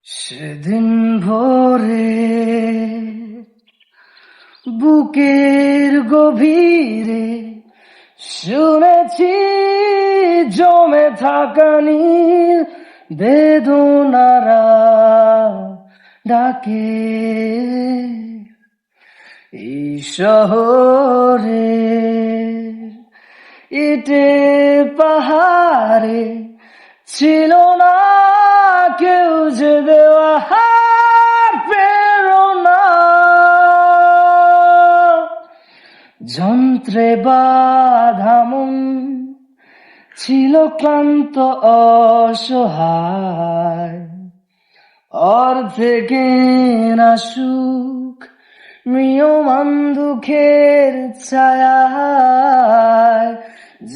সেদিন ভোরে বুকের গভীরে শুনেছি জমে থাকা নীল বেদনারা ডাকে। এই শহরে ইটের পাহাড়ে ছিল না কেউ যে দেওয়া প্রেরণা। যন্ত্রে বাঁধা মন ছিল ক্লান্ত অসহায়, অর্ধেকে না সুখ ম্রিয়মান দুঃখের ছায়ায়।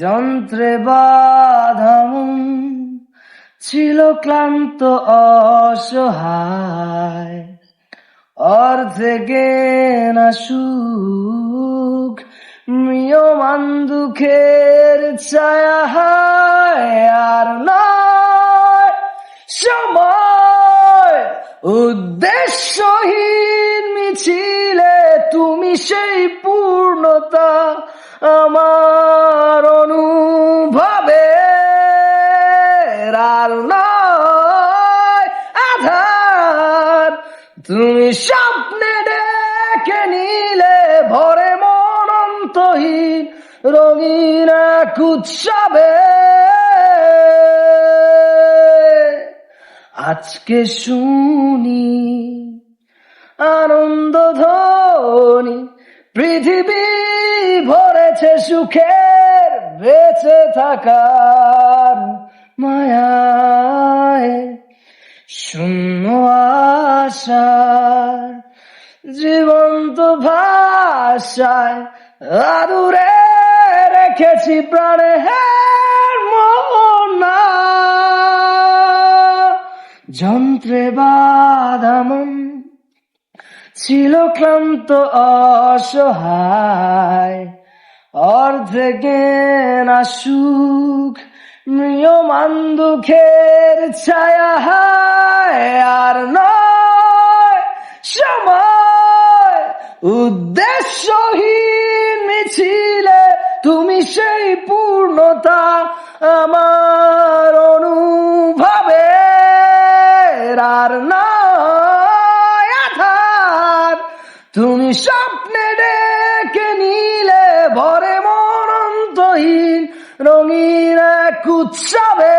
যন্ত্রে বাঁধা মন ছিল ক্লান্ত অসহায়, অর্ধেকে না সুখ ম্রিয়মান দুঃখের ছায়ায়। আর নয় সময় উদ্দেশ্যহীন মিছিলে তুমি সেই পূর্ণতা আমার অনুভবে। আর নয় আধার তুমি স্বপ্নে ডেকে নিলে ভরে মন অন্তহীন রঙিন এক উৎসবে। আজকে শুনি আনন্দ ধ্বনি, পৃথিবী ভরেছে সুখের বেঁচে থাকার মায়ায়। শূন্য আশার জীবন্ত ভাষায় আদুরে রেখেছি প্রাণের মোহনা। যন্ত্রে বাঁধা মন ছিল ক্লান্ত অসহায়, অর্ধেকে না সুখ ম্রিয়মান দুঃখের ছায়ায়। আর নয় সময় উদ্দেশ্যহীন মিছিলে তুমি সেই পূর্ণতা আমার অনুভবে। আর নয় আধার তুমি স্বপ্নে ডেকে নিলে ভরে মন অন্তহীন রঙিন এক উৎসবে।